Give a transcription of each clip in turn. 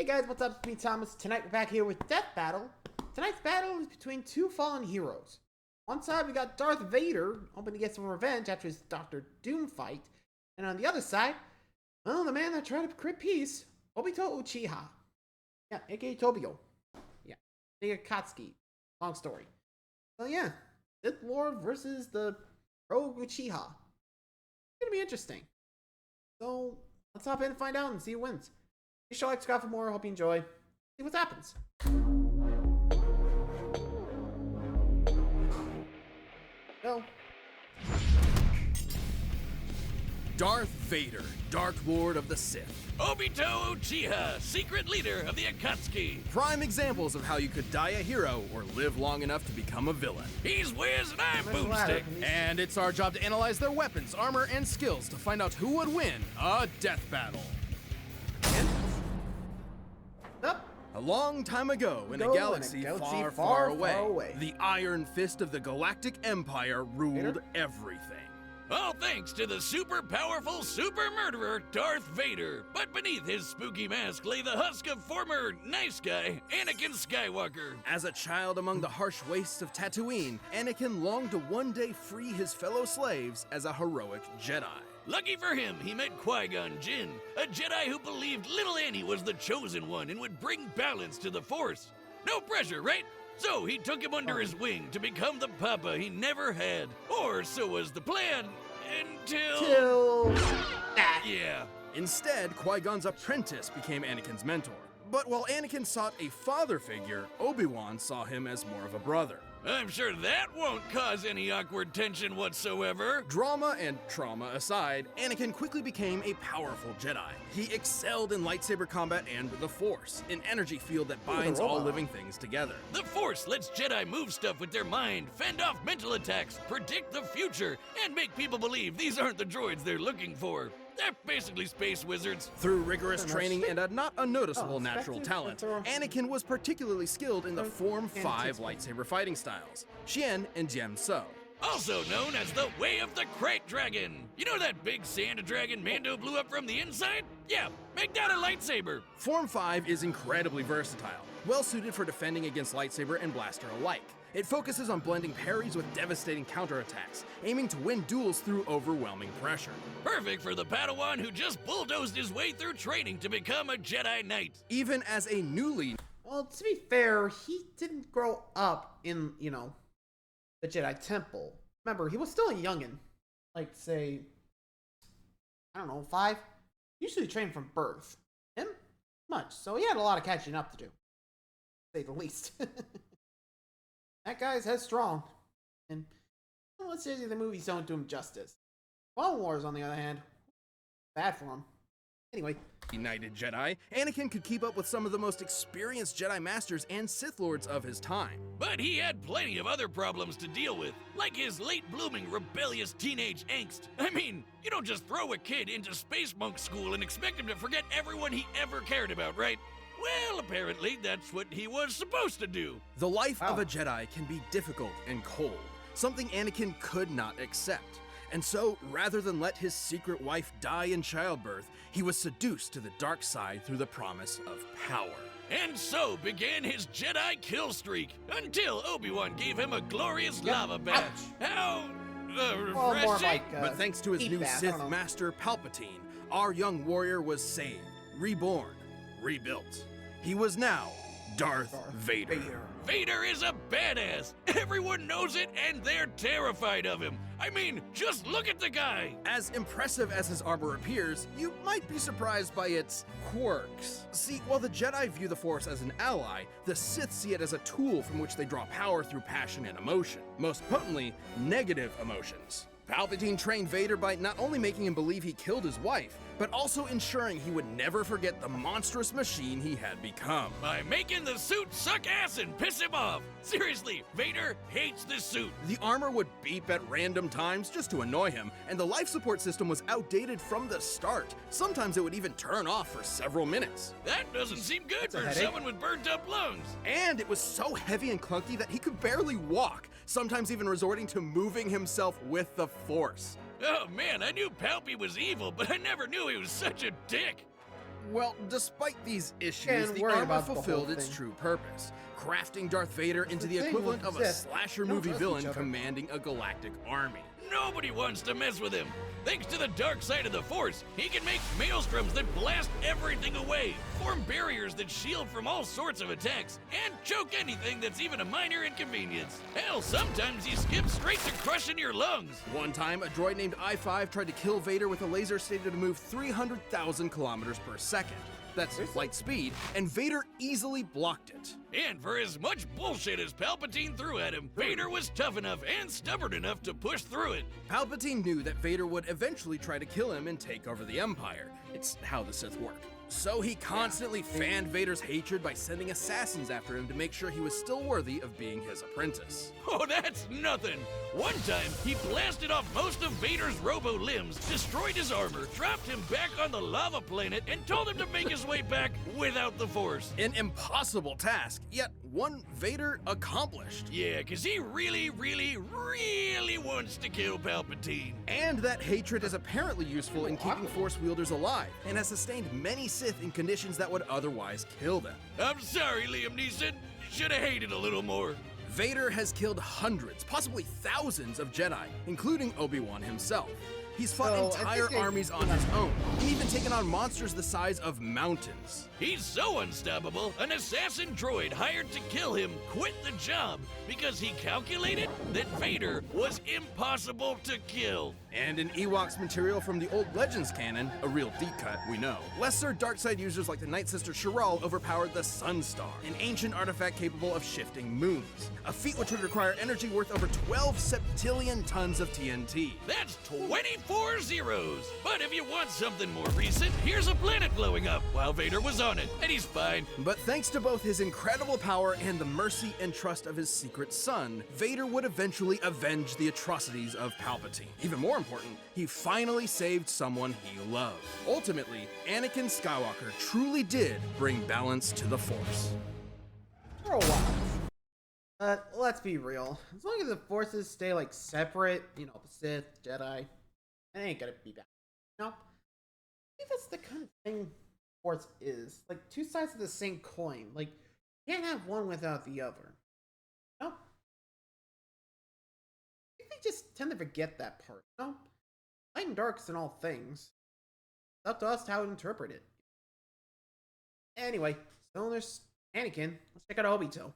Hey guys, what's up? It's me, Thomas. Tonight we're back here with Death Battle. Tonight's battle is between two fallen heroes. One side we got Darth Vader, hoping to get some revenge after his Doctor Doom fight. And on the other side, well, the man that tried to create peace, Obito Uchiha. Yeah, aka Tobio. Yeah, Big Akatsuki. Long story. So yeah, Sith Lord versus the Rogue Uchiha. It's gonna be interesting. So let's hop in and find out and see who wins. Be sure to like, subscribe for more. Hope you enjoy. See what happens. Go. Darth Vader, Dark Lord of the Sith. Obito Uchiha, secret leader of the Akatsuki. Prime examples of how you could die a hero or live long enough to become a villain. He's Wiz and I'm Boomstick. And it's our job to analyze their weapons, armor, and skills to find out who would win a death battle. Up. A long time ago, in a galaxy far, far away, the Iron Fist of the Galactic Empire ruled everything. All thanks to the super powerful super murderer Darth Vader. But beneath his spooky mask lay the husk of former nice guy Anakin Skywalker. As a child among the harsh wastes of Tatooine, Anakin longed to one day free his fellow slaves as a heroic Jedi. Lucky for him, he met Qui-Gon Jinn, a Jedi who believed little Annie was the chosen one and would bring balance to the Force. No pressure, right? So he took him under his wing to become the papa he never had. Or so was the plan, until... Yeah. Instead, Qui-Gon's apprentice became Anakin's mentor. But while Anakin sought a father figure, Obi-Wan saw him as more of a brother. I'm sure that won't cause any awkward tension whatsoever. Drama and trauma aside, Anakin quickly became a powerful Jedi. He excelled in lightsaber combat and the Force, an energy field that binds all living things together. The Force lets Jedi move stuff with their mind, fend off mental attacks, predict the future, and make people believe these aren't the droids they're looking for. They're basically space wizards. Through rigorous training and a not unnoticeable natural talent, Anakin was particularly skilled in the Form 5 lightsaber fighting styles, Xian and Jem So. Also known as the Way of the Crate Dragon. You know that big sand dragon Mando blew up from the inside? Yeah, make that a lightsaber. Form 5 is incredibly versatile, well suited for defending against lightsaber and blaster alike. It focuses on blending parries with devastating counterattacks, aiming to win duels through overwhelming pressure. Perfect for the Padawan who just bulldozed his way through training to become a Jedi Knight. Even as a newly... Well, to be fair, he didn't grow up in, the Jedi Temple. Remember, he was still a youngin'. Like, say, I don't know, 5? Usually trained from birth. Him? Much. So he had a lot of catching up to do. To say the least. That guy's headstrong. And well, let's say the movies don't do him justice. Clone Wars, on the other hand, bad for him. Anyway. United Jedi, Anakin could keep up with some of the most experienced Jedi Masters and Sith Lords of his time. But he had plenty of other problems to deal with, like his late-blooming rebellious teenage angst. I mean, you don't just throw a kid into space monk school and expect him to forget everyone he ever cared about, right? Well, apparently that's what he was supposed to do. The life of a Jedi can be difficult and cold, something Anakin could not accept. And so, rather than let his secret wife die in childbirth, he was seduced to the dark side through the promise of power. And so began his Jedi kill streak, until Obi-Wan gave him a glorious lava bath. How refreshing. Well, more like, but thanks to his new Sith Master Palpatine, our young warrior was saved, reborn, rebuilt. He was now Darth Vader. Vader is a badass. Everyone knows it and they're terrified of him. I mean, just look at the guy. As impressive as his armor appears, you might be surprised by its quirks. See, while the Jedi view the Force as an ally, the Sith see it as a tool from which they draw power through passion and emotion. Most potently, negative emotions. Palpatine trained Vader by not only making him believe he killed his wife, but also ensuring he would never forget the monstrous machine he had become. By making the suit suck ass and piss him off. Seriously, Vader hates this suit. The armor would beep at random times just to annoy him, and the life support system was outdated from the start. Sometimes it would even turn off for several minutes. That doesn't seem good for someone with burnt up lungs. And it was so heavy and clunky that he could barely walk, sometimes even resorting to moving himself with the Force. Oh man, I knew Palpy was evil, but I never knew he was such a dick. Well, despite these issues, Can't the worry armor about the whole fulfilled its thing. true purpose, crafting Darth Vader into the the thing equivalent with of a Sith. slasher Don't movie trust villain each other. commanding a galactic army. Nobody wants to mess with him. Thanks to the dark side of the Force, he can make maelstroms that blast everything away, form barriers that shield from all sorts of attacks, and choke anything that's even a minor inconvenience. Hell, sometimes he skips straight to crushing your lungs. One time, a droid named I-5 tried to kill Vader with a laser stated to move 300,000 kilometers per second. That's light speed, and Vader easily blocked it. And for as much bullshit as Palpatine threw at him, Vader was tough enough and stubborn enough to push through it. Palpatine knew that Vader would eventually try to kill him and take over the Empire. It's how the Sith work. So he constantly fanned Vader's hatred by sending assassins after him to make sure he was still worthy of being his apprentice. Oh, that's nothing. One time, he blasted off most of Vader's robo limbs, destroyed his armor, dropped him back on the lava planet, and told him to make his way back without the Force. An impossible task, yet one Vader accomplished. Yeah, 'cause he really wants to kill Palpatine. And that hatred is apparently useful in keeping Force wielders alive, and has sustained many Sith in conditions that would otherwise kill them. I'm sorry, Liam Neeson. Should have hated a little more. Vader has killed hundreds, possibly thousands of Jedi, including Obi-Wan himself. He's fought So, I entire think they- armies on his own, and even taken on monsters the size of mountains. He's so unstoppable, an assassin droid hired to kill him quit the job because he calculated that Vader was impossible to kill. And in Ewoks material from the old Legends canon, a real deep cut, we know, lesser darkside users like the Night Sister Shiral overpowered the Sunstar, an ancient artifact capable of shifting moons, a feat which would require energy worth over 12 septillion tons of TNT. That's 24 zeros. But if you want something more recent, here's a planet blowing up while Vader was on it, and he's fine. But thanks to both his incredible power and the mercy and trust of his secret son, Vader would eventually avenge the atrocities of Palpatine. Even more important, he finally saved someone he loved. Ultimately, Anakin Skywalker truly did bring balance to the Force. For a while. But let's be real. As long as the forces stay like separate, you know, the Sith, Jedi, it ain't gonna be bad. You know? I think that's the kind of thing Force is. Like two sides of the same coin. Like you can't have one without the other. You know? I think they just tend to forget that part, you know? Light and dark's in all things. It's up to us how to interpret it. Anyway, so there's Anakin. Let's check out Obito.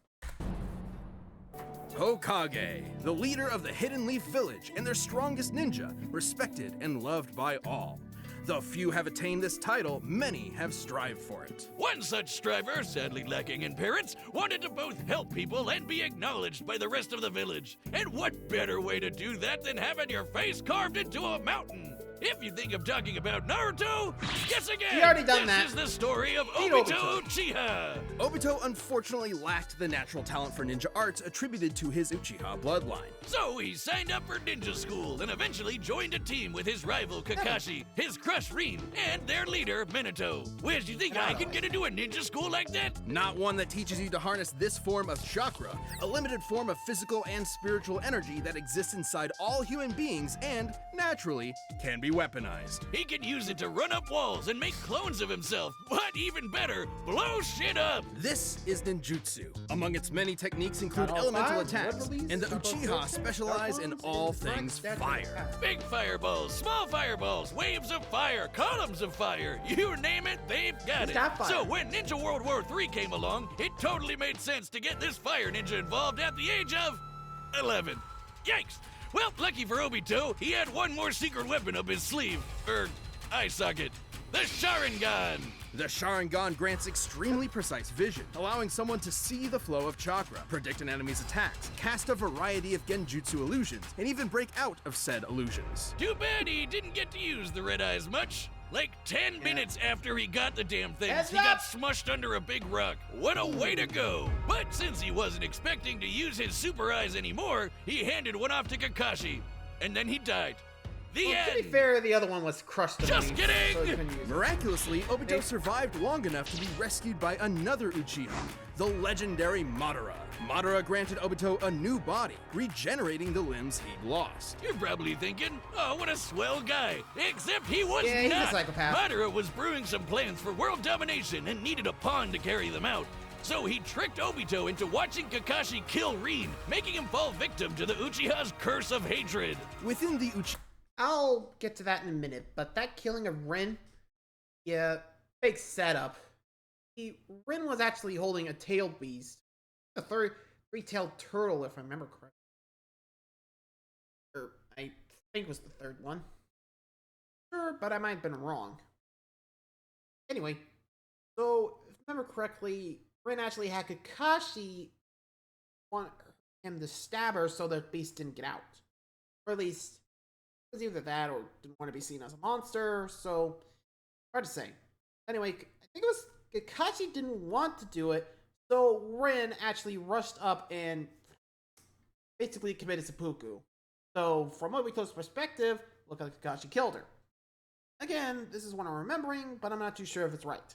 Hokage, the leader of the Hidden Leaf Village and their strongest ninja, respected and loved by all. Though few have attained this title, many have strived for it. One such striver, sadly lacking in parents, wanted to both help people and be acknowledged by the rest of the village. And what better way to do that than having your face carved into a mountain? If you think I'm talking about Naruto, guess again! He already done this that. is the story of Beat Obito Obito. Uchiha! Obito unfortunately lacked the natural talent for ninja arts attributed to his Uchiha bloodline. So he signed up for ninja school and eventually joined a team with his rival Kakashi, his crush Rin, and their leader Minato. Where do you think I can get into a ninja school like that? Not one that teaches you to harness this form of chakra, a limited form of physical and spiritual energy that exists inside all human beings and, naturally, can be weaponized. He can use it to run up walls and make clones of himself, but even better, blow shit up! This is ninjutsu. Among its many techniques include Not all elemental five, attacks, what release? and the Double Uchiha six, specialize in double all ones, and things front fire. stack. Big fireballs, small fireballs, waves of fire, columns of fire. You name it, they've got it. got fire. So when Ninja World War III came along, it totally made sense to get this fire ninja involved at the age of 11. Yikes! Well, lucky for Obito, he had one more secret weapon up his sleeve, eye socket, the Sharingan. The Sharingan grants extremely precise vision, allowing someone to see the flow of chakra, predict an enemy's attacks, cast a variety of genjutsu illusions, and even break out of said illusions. Too bad he didn't get to use the red eyes much. Like 10 minutes after he got the damn things, Heads he got up! smushed under a big rock. What a way to go! But since he wasn't expecting to use his super eyes anymore, he handed one off to Kakashi. And then he died. The Well, end! to be fair, the other one was crushed. Just kidding! So he couldn't use it. Miraculously, Obito survived long enough to be rescued by another Uchiha, the legendary Madara. Madara granted Obito a new body, regenerating the limbs he'd lost. You're probably thinking, oh, what a swell guy. Except he was Yeah, he's a not. psychopath. Madara was brewing some plans for world domination and needed a pawn to carry them out. So he tricked Obito into watching Kakashi kill Rin, making him fall victim to the Uchiha's curse of hatred. Within the Uchiha I'll get to that in a minute, but that killing of Rin, yeah, big setup. Rin was actually holding a tailed beast, a three-tailed turtle, if I remember correctly. Or I think it was the third one. Sure, but I might have been wrong. Anyway, so if I remember correctly, Rin actually had Kakashi want him to stab her so the beast didn't get out. Or at least it was either that or didn't want to be seen as a monster, so hard to say. Anyway, I think it was Kakashi didn't want to do it, so Rin actually rushed up and basically committed seppuku. So from Obito's perspective, looked like Kakashi killed her. Again, this is what I'm remembering, but I'm not too sure if it's right.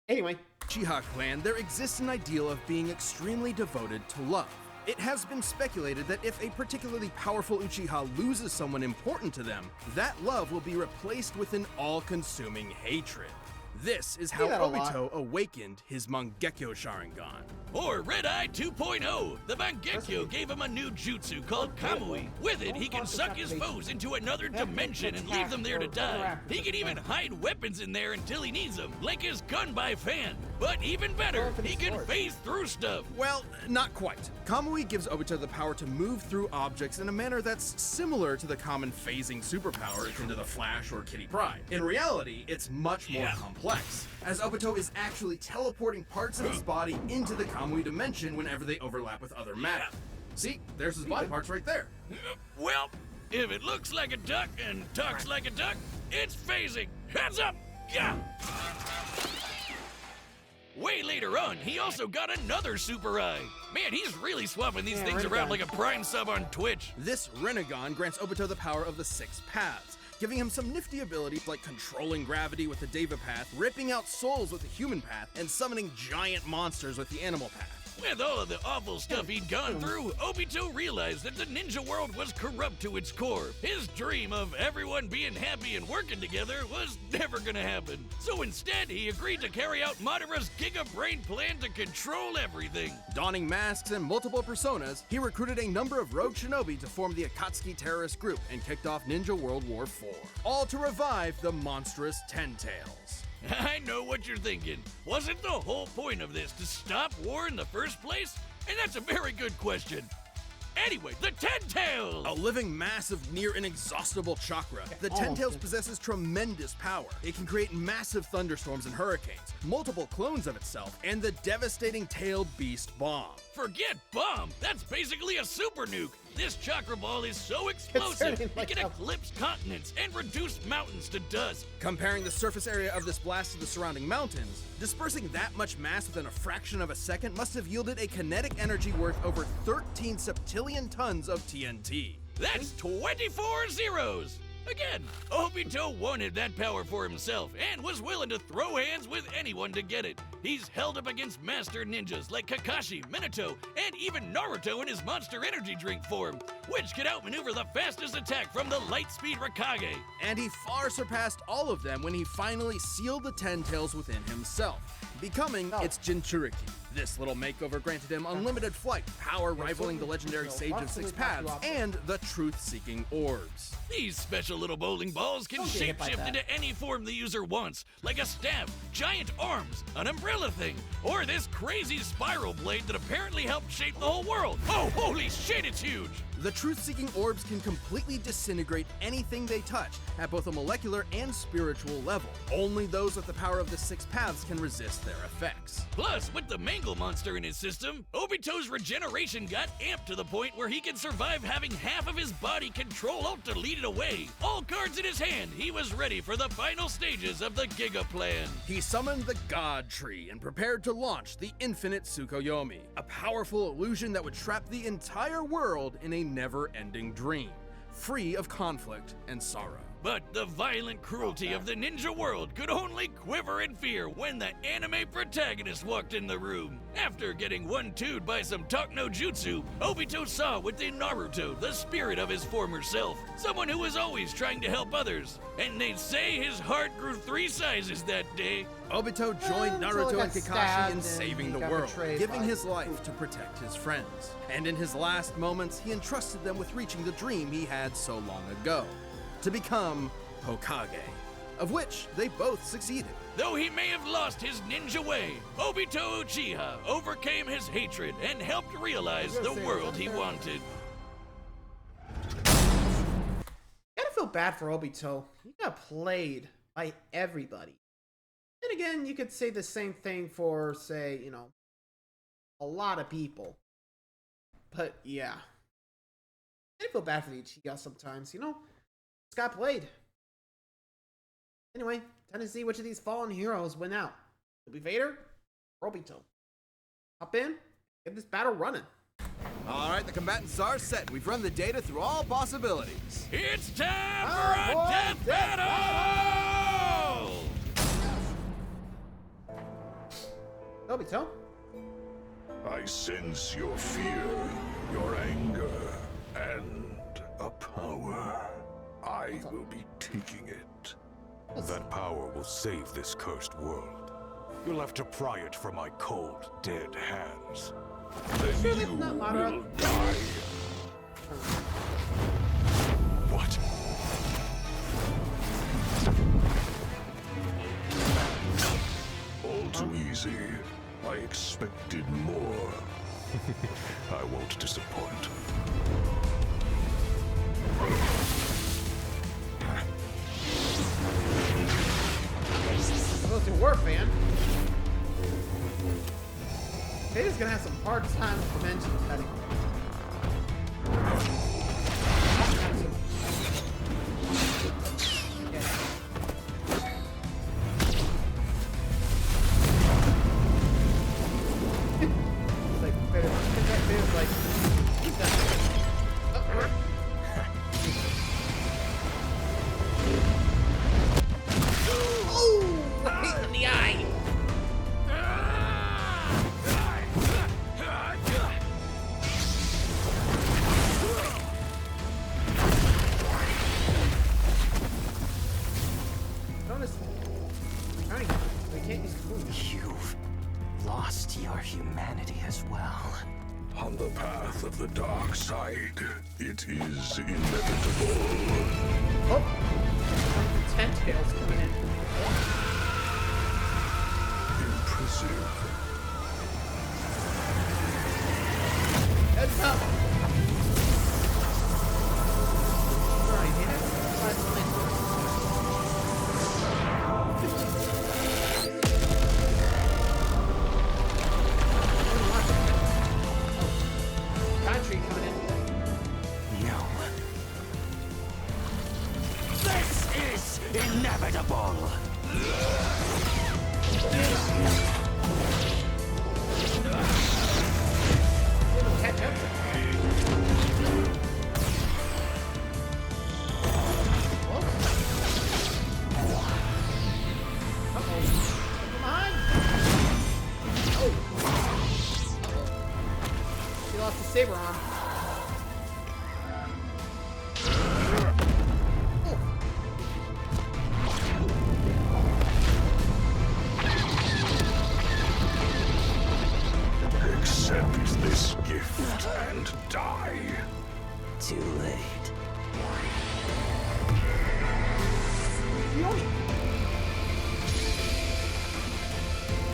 Anyway, Uchiha clan, there exists an ideal of being extremely devoted to love. It has been speculated that if a particularly powerful Uchiha loses someone important to them, that love will be replaced with an all-consuming hatred. This is how that a lot. Obito awakened his Mangekyo Sharingan. Or Red Eye 2.0. The Mangekyo gave him a new jutsu called Kamui. With it, he can suck his foes into another dimension and leave them there to die. He can even hide weapons in there until he needs them, like his gun by fan. But even better, he can phase through stuff. Well, not quite. Kamui gives Obito the power to move through objects in a manner that's similar to the common phasing superpower akin to the Flash or Kitty Pryde. In reality, it's much more complex, as Obito is actually teleporting parts of his body into the Kamui dimension whenever they overlap with other matter. See, there's his body parts right there. Well, if it looks like a duck and talks like a duck, it's phasing. Heads up! Yeah! Way later on, he also got another super eye. Man, he's really swapping these things around like a Prime sub on Twitch. This Rinnegan grants Obito the power of the 6 paths, giving him some nifty abilities like controlling gravity with the Deva path, ripping out souls with the human path, and summoning giant monsters with the animal path. With all of the awful stuff he'd gone through, Obito realized that the ninja world was corrupt to its core. His dream of everyone being happy and working together was never gonna happen. So instead, he agreed to carry out Madara's Giga Brain plan to control everything. Donning masks and multiple personas, he recruited a number of rogue shinobi to form the Akatsuki terrorist group and kicked off Ninja World War IV, all to revive the monstrous Ten Tails. I know what you're thinking. Wasn't the whole point of this to stop war in the first place? And that's a very good question. Anyway, the Ten Tails! A living mass of near inexhaustible chakra, the Ten Tails possesses tremendous power. It can create massive thunderstorms and hurricanes, multiple clones of itself, and the devastating tailed beast bomb. Forget bomb! That's basically a super nuke! This chakra ball is so explosive, turning it like can a- eclipse continents and reduce mountains to dust. Comparing the surface area of this blast to the surrounding mountains, dispersing that much mass within a fraction of a second must have yielded a kinetic energy worth over 13 septillion tons of TNT. That's 24 zeros! Again, Obito wanted that power for himself and was willing to throw hands with anyone to get it. He's held up against master ninjas like Kakashi, Minato, and even Naruto in his monster energy drink form, which could outmaneuver the fastest attack from the light-speed Raikage. And he far surpassed all of them when he finally sealed the Ten Tails within himself, becoming its Jinchuriki. This little makeover granted him unlimited flight, power rivaling the legendary Sage of Six Paths, and the truth-seeking orbs. These special little bowling balls can Don't get hit by shapeshift that. into any form the user wants, like a staff, giant arms, an umbrella thing, or this crazy spiral blade that apparently helped shape the whole world. Oh, holy shit, it's huge! The truth-seeking orbs can completely disintegrate anything they touch at both a molecular and spiritual level. Only those with the power of the 6 paths can resist their effects. Plus, with the Mangle monster in his system, Obito's regeneration got amped to the point where he could survive having half of his body control Alt deleted away. All cards in his hand, he was ready for the final stages of the Giga Plan. He summoned the God Tree and prepared to launch the Infinite Tsukuyomi, a powerful illusion that would trap the entire world in a never-ending dream. free of conflict and sorrow. But the violent cruelty of the ninja world could only quiver in fear when the anime protagonist walked in the room. After getting 1-2'd by some talk no jutsu, Obito saw within Naruto the spirit of his former self, someone who was always trying to help others. And they say his heart grew 3 sizes that day. Obito joined until he Naruto got and Kakashi stabbed in and saving he the got world, betrayed giving by his life to protect his friends. And in his last moments, he entrusted them with reaching the dream he had so long ago, to become Hokage, of which they both succeeded. Though he may have lost his ninja way, Obito Uchiha overcame his hatred and helped realize the world he wanted. Gotta feel bad for Obito. He got played by everybody. Then again, you could say the same thing for, say, you know, a lot of people. But yeah, I feel bad for the Uchiha sometimes, you know? Just got played. Anyway, time to see which of these fallen heroes win out. Will it be Vader or Obito? Hop in, get this battle running. All right, the combatants are set. We've run the data through all possibilities. It's time for a death battle! Obito? I sense your fear, your anger, and a power. I will be taking it. That power will save this cursed world. You'll have to pry it from my cold, dead hands. Then Sure, you that's not will Madara. die. What? All too easy. I expected more. I won't disappoint. Supposed to war fan. Vader's gonna have some hard time with dimension cutting. It's like Vader's like, he's done. Oh, right in the eye. Notice, trying to, we can't use food. You've lost your humanity as well. On the path of the dark side, it is inevitable. Oh, ten tails coming in. Impressive. Heads up. Alright, hit it. Country coming in. No. This is inevitable! It'll catch up. Uh-oh. Come on. Oh. Uh-oh. She lost the saber arm. Oh. Accept this gift and die. Too late. Yoni.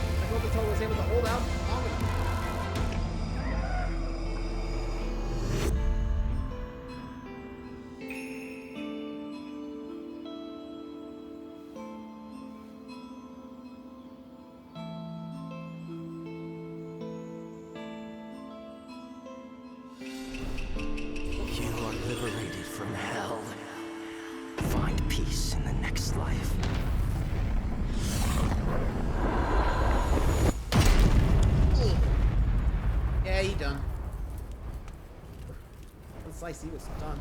I hope Obito was able to hold out long enough. You are liberated from hell. Find peace in the next life. Yeah, he done. Looks like he was done.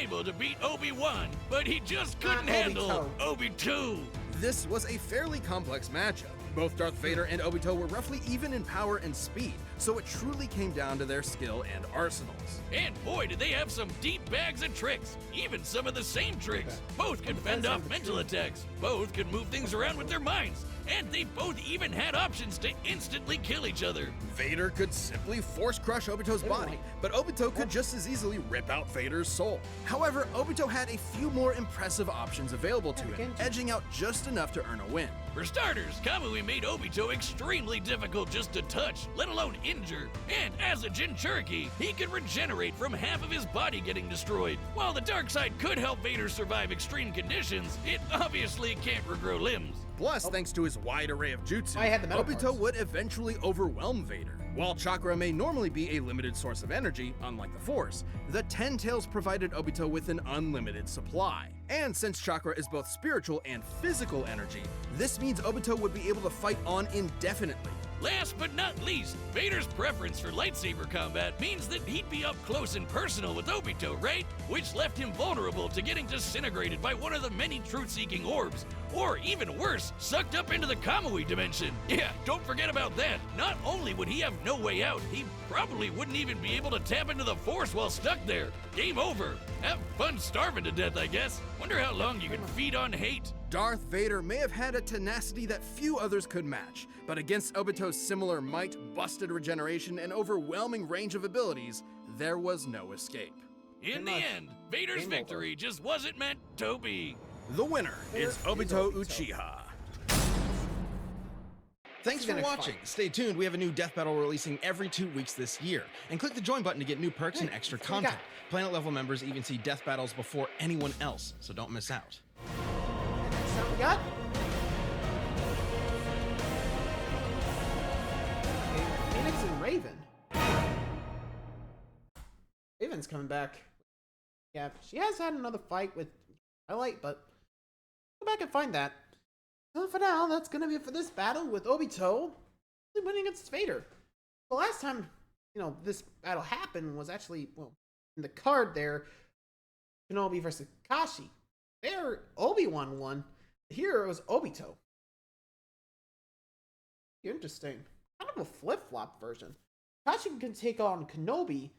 able to beat Obi-Wan, but he just couldn't handle Obito. This was a fairly complex matchup. Both Darth Vader and Obito were roughly even in power and speed, so it truly came down to their skill and arsenals. And boy, did they have some deep bags of tricks. Even some of the same tricks. Both could fend off mental attacks. Both could move things around with their minds. And they both even had options to instantly kill each other. Vader could simply force crush Obito's body, but Obito could just as easily rip out Vader's soul. However, Obito had a few more impressive options available to him, edging out just enough to earn a win. For starters, Kamui made Obito extremely difficult just to touch, let alone injure. And as a Jinchuriki, he could regenerate from half of his body getting destroyed. While the dark side could help Vader survive extreme conditions, it obviously can't regrow limbs. Plus, thanks to his wide array of jutsu, Obito would eventually overwhelm Vader. While chakra may normally be a limited source of energy, unlike the Force, the Ten Tails provided Obito with an unlimited supply. And since chakra is both spiritual and physical energy, this means Obito would be able to fight on indefinitely. Last but not least, Vader's preference for lightsaber combat means that he'd be up close and personal with Obito, right? Which left him vulnerable to getting disintegrated by one of the many truth-seeking orbs, or even worse, sucked up into the Kamui dimension. Yeah, don't forget about that. Not only would he have no way out, he probably wouldn't even be able to tap into the Force while stuck there. Game over. Have fun starving to death, I guess. Wonder how long you can feed on hate. Darth Vader may have had a tenacity that few others could match, but against Obito's similar might, busted regeneration, and overwhelming range of abilities, there was no escape. In the end, Vader's victory just wasn't meant to be. The winner is Obito Uchiha. Thanks for watching. Stay tuned, we have a new death battle releasing every 2 weeks this year. And click the join button to get new perks and extra content. Planet level members even see death battles before anyone else, so don't miss out. Next time we got Phoenix and Raven. Raven's coming back. Yeah, she has had another fight with Twilight, but go back and find that. So for now, that's gonna be it for this battle with Obito winning against Vader. The last time, this battle happened was actually, in the card there, Kenobi versus Kakashi. There, Obi-Wan won. Here it was Obito. Interesting. Kind of a flip-flop version. Kakashi can take on Kenobi,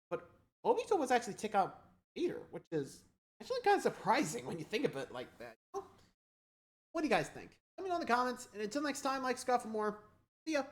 but Obito was actually take out Vader, which is actually kind of surprising when you think of it like that. What do you guys think? Let me know in the comments, and until next time, like, subscribe for more. See ya!